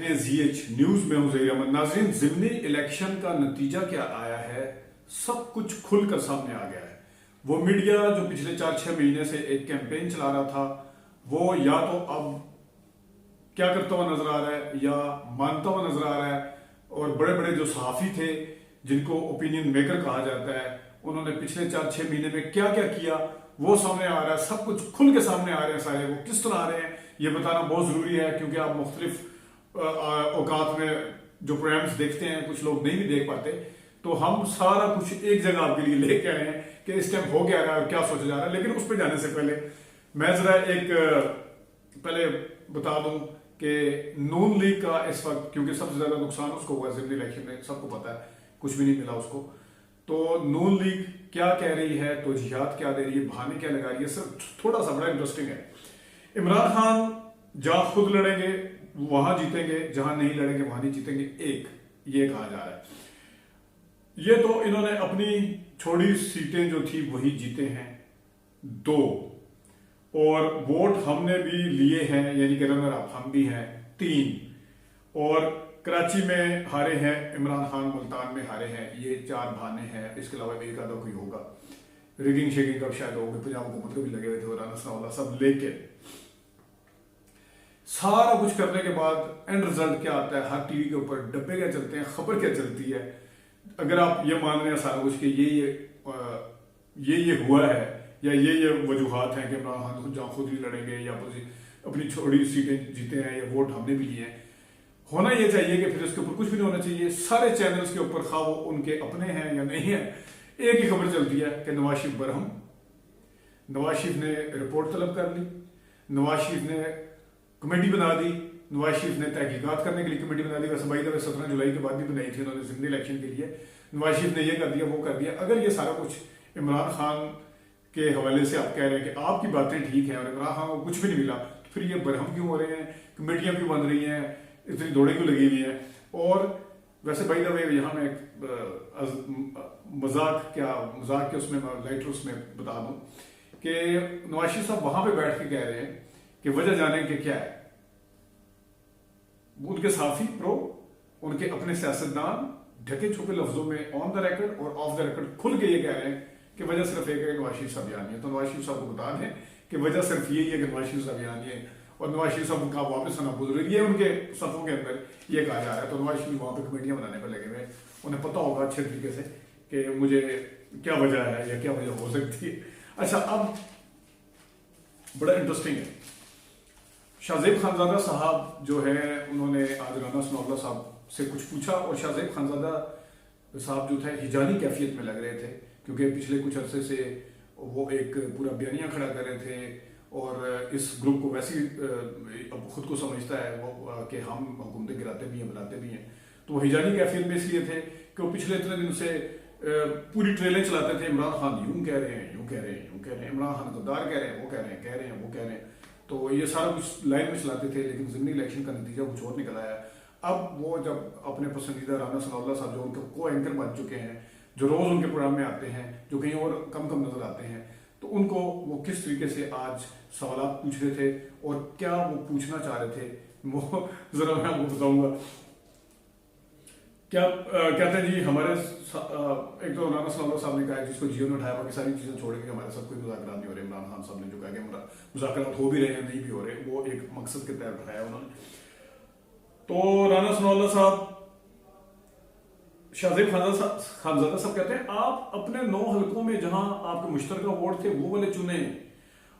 देखने ZH news में हूं ज़हीर अहमद। नाज़रीन, ज़िमनी इलेक्शन का नतीजा क्या आया है, सब कुछ खुलकर सामने आ गया है। वो मीडिया जो पिछले 4-6 महीने से एक कैंपेन चला रहा था, वो या तो अब क्या करता हुआ नजर आ रहा है या मानता हुआ नजर आ रहा है। और बड़े बड़े जो सहाफी थे, जिनको ओपिनियन मेकर कहा जाता है, उन्होंने पिछले 4-6 महीने में क्या क्या किया वो सामने आ रहा है। सब कुछ खुल के सामने आ रहे हैं सारे। वो किस तरह आ रहे हैं ये बताना बहुत जरूरी है, क्योंकि आप मुख्तलिफ औकात में जो प्रोग्राम्स देखते हैं, कुछ लोग नहीं भी देख पाते। तो हम सारा कुछ एक जगह आपके लिए लेके आए हैं कि इस टाइम हो क्या रहा है और क्या सोचा जा रहा है। लेकिन उस पर जाने से पहले मैं जरा पहले बता दूं कि नून लीग का इस वक्त, क्योंकि सबसे ज्यादा नुकसान उसको हुआ ज़िमनी इलेक्शन में, सबको पता है, कुछ भी नहीं मिला उसको। तो नून लीग क्या कह रही है, तौजीहात क्या दे रही है, बहाने क्या लगा रही है, सब थोड़ा सा बड़ा इंटरेस्टिंग है। इमरान खान जहां खुद लड़ेंगे वहां जीतेंगे, जहां नहीं लड़ेंगे वहां नहीं जीतेंगे, ये कहा जा रहा है। ये तो इन्होंने अपनी छोड़ी सीटें जो थी वही जीते हैं 2, और वोट हमने भी लिए हैं, यानी कि रनर अप हम भी हैं 3, और कराची में हारे हैं इमरान खान, मुल्तान में हारे हैं, ये 4 बहाने हैं। इसके अलावा एक आधा कोई होगा, रिगिंग शेगिंग का शायद होगा, पंजाब हुकूमत को भी लगे हुए थे, राना सनाउल्लाह सब लेके सारा कुछ करने के बाद एंड रिजल्ट क्या आता है, हर टीवी के ऊपर डब्बे क्या चलते हैं, खबर क्या चलती है। अगर आप ये मान रहे हैं सारा कुछ कि ये हुआ है, या ये वजूहात हैं कि इमरान खान जहाँ खुद ही लड़ेंगे या अपनी छोड़ी सीटें जीते हैं या वोट हमने भी लिए हैं, होना ये चाहिए कि फिर इसके ऊपर कुछ भी नहीं होना चाहिए। सारे चैनल्स के ऊपर, खा वो उनके अपने हैं या नहीं है, एक ही खबर चलती है कि नवाज शरीफ बरहम, नवाज शरीफ ने रिपोर्ट तलब कर ली, नवाज शरीफ ने कमेटी बना दी, नवाज शरीफ ने तहकीकात करने के लिए कमेटी बना दी। वैसे भाई 17 जुलाई के बाद भी बनाई थी उन्होंने ज़िमनी इलेक्शन के लिए। नवाज शरीफ ने ये कर दिया, वो कर दिया। अगर ये सारा कुछ इमरान खान के हवाले से आप कह रहे हैं कि आपकी बातें ठीक हैं और इमरान खान को कुछ भी नहीं मिला, तो फिर ये बरहम क्यों हो रहे हैं, कमेटियां क्यों बन रही हैं, इतनी दौड़े क्यों लगी हुई है। और वैसे भाई द वे यहाँ मैं मजाक के उसमें लाइटर उसमें बता दूं कि नवाज शरीफ साहब वहां पे बैठ के कह रहे हैं कि वजह जाने के क्या है। उनके साफी प्रो, उनके अपने सियासतदान ढके छुपे लफ्जों में ऑन द रिकॉर्ड और ऑफ द रिकॉर्ड खुल के ये कह रहे हैं कि वजह सिर्फ एक है, नवाज शरीफ साहब यहाँ नहीं है। तो नवाज शरीफ साहब को बता दें कि वजह सिर्फ यही है कि नवाज शरीफ साहब यहाँ नहीं है, और नवाज शरीफ साहब का वापस आना बहुत जरूरी है। उनके सफों के अंदर ये कहा जा रहा है। तो नवाज शरीफ वहां पर कमेटियां बनाने पर लगे हुए, उन्हें पता होगा अच्छे तरीके से कि मुझे क्या वजह है या क्या वजह हो सकती है। अच्छा, अब बड़ा इंटरेस्टिंग है, शाहजेब खानजादा साहब जो है, उन्होंने आज राना सनाउल्लाह साहब से कुछ पूछा, और शाहजेब खानजादा साहब जो थे हिजानी कैफियत में लग रहे थे, क्योंकि पिछले कुछ अरसे से वो एक पूरा बयानिया खड़ा कर रहे थे, और इस ग्रुप को वैसे अब खुद को समझता है वो कि हम हुकूमतें गिराते भी हैं, बनाते भी हैं। तो वो हिजानी कैफियत में इसलिए थे कि वो पिछले इतने दिन से पूरी ट्रेलें चलाते थे, इमरान खान यूं कह रहे हैं, यूं कह रहे हैं, यूं कह रहे हैं, इमरान खान गद्दार कह रहे हैं, वो कह रहे हैं, कह रहे हैं, वो कह रहे हैं। तो ये सारा कुछ लाइन में चलाते थे, लेकिन ज़िमनी इलेक्शन का नतीजा कुछ और निकल आया। अब वो जब अपने पसंदीदा राना सनाउल्लाह साहब जो उनके को एंकर बन चुके हैं, जो रोज उनके प्रोग्राम में आते हैं, जो कहीं और कम कम नजर आते हैं, तो उनको वो किस तरीके से आज सवाल पूछ रहे थे और क्या वो पूछना चाह रहे थे, वो जरा मैं आपको बताऊंगा। क्या कहते हैं जी, हमारे एक तो राना सनाउल्लाह साहब ने कहा, जिसको जियो ने उठाया, बाकी सारी चीजें छोड़ के हमारे साथ कोई मुज़ाकरात नहीं हो रहे। इमरान खान साहब ने जो कहा कि मुज़ाकरात हो भी रहे हैं, नहीं भी हो रहे, वो एक मकसद के तहत उठाया उन्होंने। तो राना सनाउल्लाह साहब, शाहजेब खानजादा साहब कहते हैं, आप अपने 9 हलकों में जहां आपके मुश्तरका वोट थे वो वाले चुने,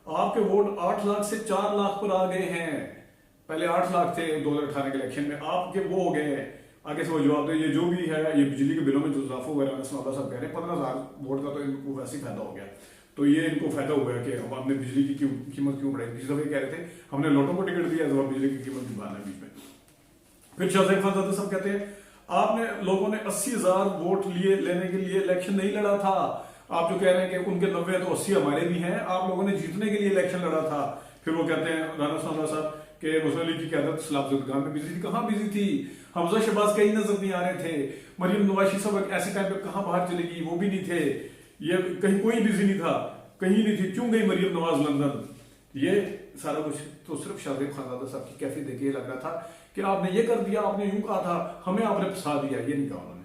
आपके वोट 8 लाख से 4 लाख पर आ गए हैं। पहले 8 लाख थे 2018 के इलेक्शन में, आपके वो हो गए हैं। आगे से वो जवाब दे, ये जो भी है, ये बिजली के बिलों में जो इजाफा हुआ है, राना सनाउल्लाह साहब कह रहे हैं 15,000 वोट का तो इनको वैसे ही फायदा हो गया। तो ये इनको फायदा हुआ है कि हमने बिजली की कीमत क्यों बढ़ाई। पिछले दफे कह रहे थे हमने लोटों को टिकट दिया, जब बिजली की कीमत भी बढ़ाना बीच में। फिर शाहजेब खानजादा साहब कहते हैं, आपने लोगों ने 80,000 वोट लेने के लिए इलेक्शन नहीं लड़ा था। आप जो कह रहे हैं कि उनके 90 तो 80 हमारे भी हैं, आप लोगों ने जीतने के लिए इलेक्शन लड़ा था। फिर वो कहते हैं राना सनाउल्लाह साहब कि मुस्लिम लीग की क़यादत सलाबतुल्लाह में बिजी थी। कहाँ बिजी थी? हमजा शहबाज कहीं नजर नहीं आ रहे थे। मरियम नवाज साहब ऐसे टाइम पे कहाँ बाहर चली गई, वो भी नहीं थे। ये कहीं कोई बिजी नहीं था, कहीं नहीं थी। क्यों गई मरियम नवाज लंदन? ये सारा कुछ तो सिर्फ शाहजेब खानजादा साहब की कैफियत देख के लग रहा था कि आपने ये कर दिया, आपने यूं कहा था, हमें आपने फंसा दिया। ये नहीं कहा उन्होंने,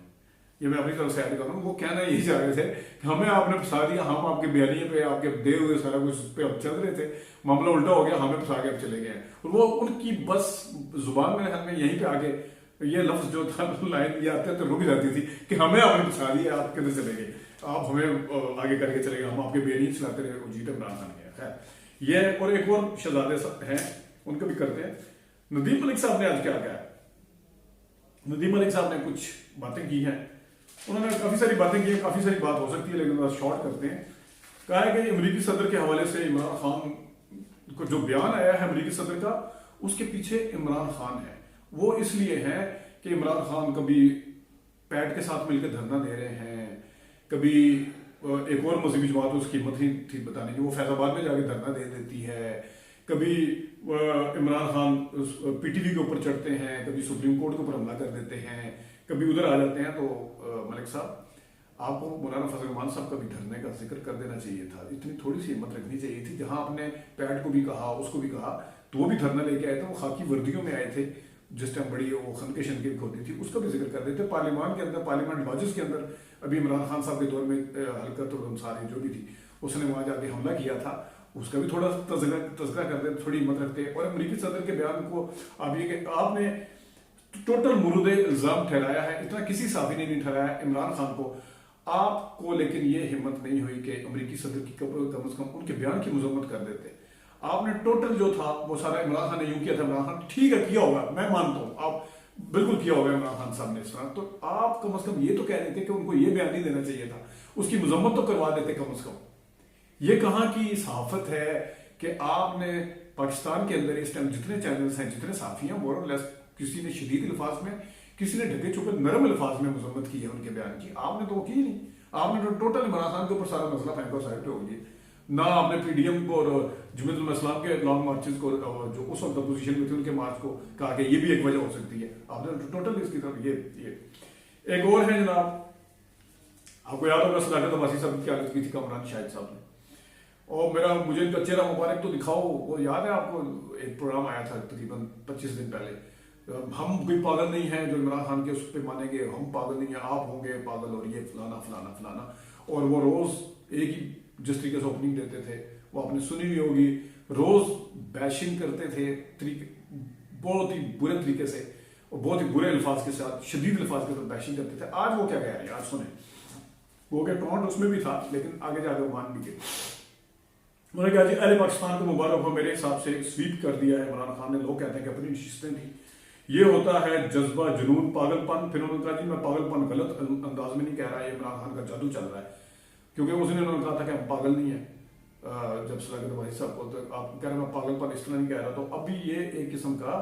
ये मैं अपनी तरफ से ऐड कर रहा हूँ। वो कहना यही चाह रहे थे कि हमें आपने फंसा दिया, हम आपके बयानिए पे, आपके दे हुए सारा कुछ पे हम चल रहे थे, मामला उल्टा हो गया, हमें फंसा के अब चले गए। और वो उनकी बस जुबान मेरे ख्याल में यहीं पे आगे ये लफ्ज जो था, लाइन ये आते तो रुक जाती थी कि हमें आपने फंसा दिया, आप किधर चले गए, आप हमें आगे करके चले गए, हम आपके बेनियत चलाते रहे, जीत इमरान खान गया। खैर ये, और एक और शहजादे हैं, उनको भी करते हैं। नदीम मलिक साहब ने आज क्या कहा? नदीम मलिक साहब ने कुछ बातें की हैं, उन्होंने काफी सारी बातें की हैं, काफी सारी बात हो सकती है लेकिन शॉर्ट करते हैं। कहा है कि अमेरिकी सदर के हवाले से इमरान खान को जो बयान आया है अमेरिकी सदर का, उसके पीछे इमरान खान है। वो इसलिए है कि इमरान खान कभी पैट के साथ मिलकर धरना दे रहे हैं, कभी एक और मजहबी जमात उसकी हिम्मत नहीं थी बताने की, वो फैजाबाद में जाके धरना दे देती है, कभी इमरान खान पीटीवी के ऊपर चढ़ते हैं, कभी सुप्रीम कोर्ट के ऊपर हमला कर देते हैं, कभी उधर आ जाते हैं। तो मलिक साहब, आपको मौलाना फजल रहमान साहब का भी धरने का जिक्र कर देना चाहिए था, इतनी थोड़ी सी हिम्मत रखनी चाहिए थी। जहां आपने पैट को भी कहा, उसको भी कहा, तो वो भी धरना लेके आए थे, वो खाकी वर्दियों में आए थे जिस टाइम बड़ी वो खनके शनके होती थी, उसका भी जिक्र कर देते। पार्लियामान के अंदर, पार्लियामेंट लॉजेस के अंदर अभी इमरान खान साहब के दौर में हरकत और अंसारी जो भी थी, उसने वहां जाके हमला किया था, उसका भी थोड़ा तज़किरा कर दे, थोड़ी हिम्मत रखते। और अमेरिकी सदर के बयान को आप ये कि आपने टोटल मुरुद इल्जाम ठहराया है, इतना किसी साफी ने नहीं ठहराया इमरान खान को आपको, लेकिन ये हिम्मत नहीं हुई कि अमेरिकी सदर की कम से कम उनके बयान की मजम्मत कर देते। आपने टोटल जो था वो सारा इमरान खान ने यूं किया था, इमरान खान ठीक है किया होगा, मैं मानता हूं, आप बिल्कुल किया होगा इमरान खान साहब ने इस तरह, तो आप कम से कम ये तो कह देते कि उनको ये बयान नहीं देना चाहिए था, उसकी मजम्मत तो करवा देते कम से कम। ये कहाँ की सहाफत है कि आपने पाकिस्तान के अंदर इस टाइम जितने चैनल्स हैं, जितने साफी हैं, मोर और लेस किसी ने शदीद अल्फाज में, किसी ने ढके छुपे नरम अल्फाज में मजम्मत की है उनके बयान की, आपने तो वो की नहीं। आपने तो टोटल इमरान खान के ऊपर सारा मसला फेंका साइड पे होगी ना, आपने पीडीएम को और जमीयतुल इस्लाम के लॉन्ग मार्चेस को, जो उस वक्त अपोजिशन में थे, उनके मार्च को कहा कि ये भी एक वजह हो सकती है, आपने टोटल इसकी तरफ ये एक और है जनाब, आपको याद होगा सदाकत अब्बासी साहब की हालत की थी कामरान शाहिद साहब ने, और मुझे इनका चेहरा मुबारक तो दिखाओ, वो याद है आपको? एक प्रोग्राम आया था तकरीबन 25 दिन पहले, हम कोई पागल नहीं है जो इमरान खान के उस पर मानेंगे, हम पागल नहीं है, आप होंगे पागल, और ये फलाना फलाना फलाना। और वो रोज एक ही जिस तरीके से ओपनिंग देते थे, वो आपने सुनी हुई होगी, रोज बैशिंग करते थे बहुत ही बुरे तरीके से और बहुत ही बुरे अल्फाज के साथ, शदीद अल्फाज के साथ बैशिंग करते थे। आज वो क्या कह रहे हैं, आज सुने, वो क्या टोंट उसमें भी था लेकिन आगे जाकर वो मान भी गए। उन्होंने कहा जी अरे पाकिस्तान को मुबारक हो, मेरे हिसाब से स्वीप कर दिया है इमरान खान ने। लोग कहते हैं कि अपनी नशिस्तें थी, ये होता है जज्बा, जुनून, पागलपन। फिर उन्होंने कहा जी मैं पागलपन गलत अंदाज में नहीं कह रहा है, इमरान खान का जादू चल रहा है, क्योंकि उसने उन्होंने कहा था कि हम पागल नहीं है जब सलाकत भाई साहब को, तो आप कह रहे हैं मैं पागलपन इस तरह नहीं कह रहा। तो अभी ये एक किस्म का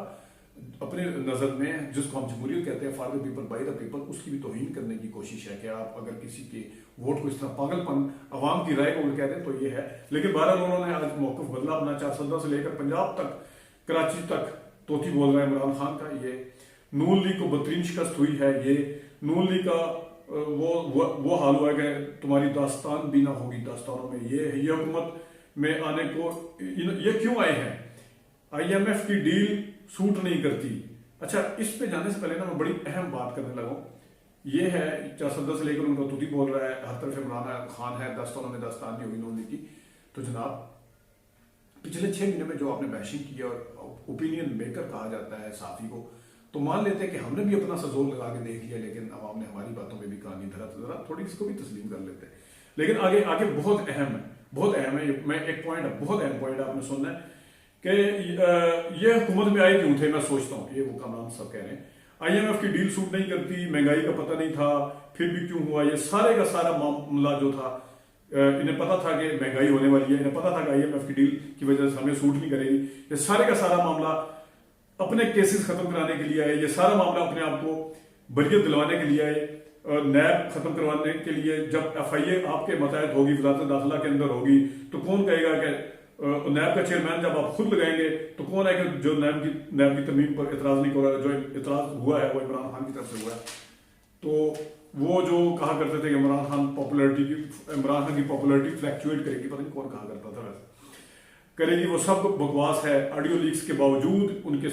अपने नजर में जिसको हम जमहूरियत कहते हैं, for the people by the people, उसकी भी तौहीन करने की कोशिश है कि आप अगर किसी के वोट को इस तरह पागलपन, अवाम की राय को कहते हैं तो ये है। लेकिन बहरहाल उन्होंने आज मौकफ बदला अपना, 4 से लेकर पंजाब तक, कराची तक तोती बोल रहा है इमरान खान का। ये नून लीग को बदतरीन शिकस्त हुई है, ये नून लीग का वो हाल हुआ कि तुम्हारी दास्तान भी ना होगी दास्तानों में। ये हुकूमत में आने को ये क्यों आए हैं? IMF की डील सूट नहीं करती। अच्छा, इस पे जाने से पहले ना मैं बड़ी अहम बात करने लगा हूं, ये है 4 से लेकर उनका तूती बोल रहा है, हर तरफ इमरान खान है, दास्तानों में दास्तान नहीं होगी नून लीग की। तो जनाब पिछले 6 महीने में जो आपने बैशिंग की और ओपिनियन मेकर कहा जाता है साफी को, तो मान लेते हैं कि हमने भी अपना सजोर लगा के देख लिया, लेकिन अवाम ने हमारी बातों में भी कान नहीं धरा, तो जरा थोड़ी इसको भी तस्लीम कर लेते हैं। लेकिन आगे बहुत अहम है, बहुत अहम है। मैं एक पॉइंट है, बहुत अहम पॉइंट आपने सुनना है कि ये हुकूमत में आए क्यों थे। मैं सोचता हूँ ये वो कामरान साहब कह रहे हैं IMF की डील सूट नहीं करती, महंगाई का पता नहीं था, फिर भी क्यों हुआ। ये सारे का सारा मामला जो था, इन्हें पता था कि महंगाई होने वाली है, इन्हें पता था कि IMF की डील की वजह से हमें सूट नहीं करेगी। ये सारे का सारा मामला अपने केसेस खत्म कराने के लिए आए, ये सारा मामला अपने आप को बरियत दिलवाने के लिए आए, नैब खत्म करवाने के लिए। जब FIA आपके मतहत होगी, वज़ारत दाखिला के अंदर होगी, तो कौन कहेगा कि नैब का चेयरमैन जब आप खुद लगाएंगे तो कौन है कि जो नैब की तरमीम पर इतराज नहीं होगा। जो इतराज हुआ है वो इमरान खान की तरफ से हुआ है। तो वो जो कहा करते थे कि इमरान खान की पॉपुलैरिटी फ्लैक्चुएट करेगी, पता नहीं कौन कहा करता था वैसे। करेगी वो सब बकवास है। ऑडियो लीक्स के बावजूद, उनके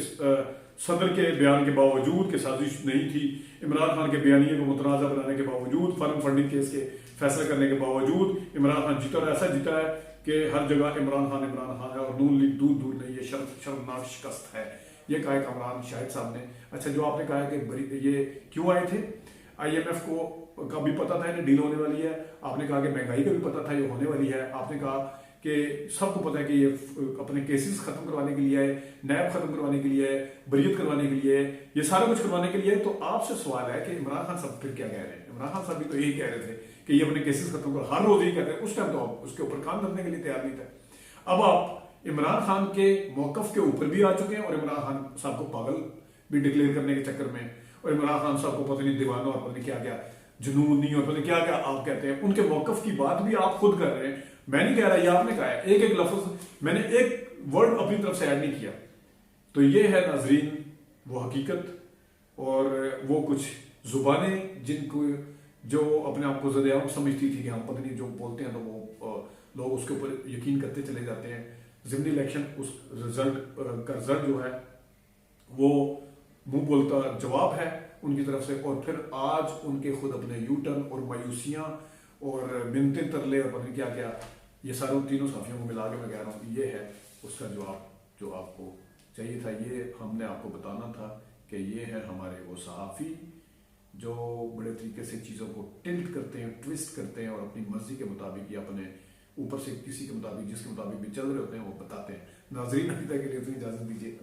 सदर के बयान के बावजूद कि साजिश नहीं थी, इमरान खान के बयानिए को मुतनाज़ा बनाने के बावजूद, फर्म फंडिंग केस के फैसला करने के बावजूद इमरान खान जीता और ऐसा जीता है कि हर जगह इमरान खान है और नून लीग दूर दूर नहीं, ये शर्मनाक शिकस्त है। ये कहा है कमरान शाहिद साहब ने। अच्छा, जो आपने कहा है कि ये क्यों आए थे, IMF को का भी पता था इन्हें डील होने वाली है, आपने कहा कि महंगाई का भी पता था ये होने वाली है, आपने कहा कि सबको पता है कि ये अपने केसेस खत्म करवाने के लिए है, नैब खत्म करवाने के लिए है, बरियत करवाने के लिए है, ये सारा कुछ करवाने के लिए है। तो आपसे सवाल है कि इमरान खान साहब फिर क्या कह रहे हैं? इमरान खान साहब भी तो यही कह रहे थे कि ये अपने केसेस खत्म कर, हर रोज यही कहते हैं। उस टाइम तो आप उसके ऊपर काम करने के लिए तैयार नहीं थे। अब आप इमरान खान के मौकफ के ऊपर भी आ चुके हैं और इमरान खान साहब को पागल भी डिक्लेयर करने के चक्कर में, और इमरान खान साहब को पता नहीं दीवाना और पता नहीं क्या क्या जुनून नहीं और पता नहीं क्या क्या आप कहते हैं, उनके मौकफ की बात भी आप खुद कर रहे हैं। मैं नहीं कह रहा, ये आपने कहा है, एक एक लफ्ज मैंने एक वर्ड अपनी तरफ से ऐड नहीं किया। तो ये है नाजरीन वो हकीकत और वो कुछ जुबानें जिनको जो अपने आप को ज़्यादा समझती थी कि हम पता नहीं जो बोलते हैं तो वो लोग उसके ऊपर यकीन करते चले जाते हैं। ज़िमनी इलेक्शन उस रिजल्ट का रिजल्ट जो है वो मुंह बोलता जवाब है उनकी तरफ से, और फिर आज उनके खुद अपने यू टर्न और मायूसियां और मिन्नते तरले और पता नहीं क्या क्या, ये सारों तीनों साथियों को मिला के मैं कह रहा हूँ ये है उसका जवाब जो आपको चाहिए था। ये हमने आपको बताना था कि ये है हमारे वो सहाफ़ी जो बड़े तरीके से चीज़ों को टिल्ट करते हैं, ट्विस्ट करते हैं और अपनी मर्जी के मुताबिक या अपने ऊपर से किसी के मुताबिक जिसके मुताबिक भी चल रहे होते हैं वो बताते हैं। नाज़रीन, अभी तक के लिए इतनी इजाज़त दीजिए।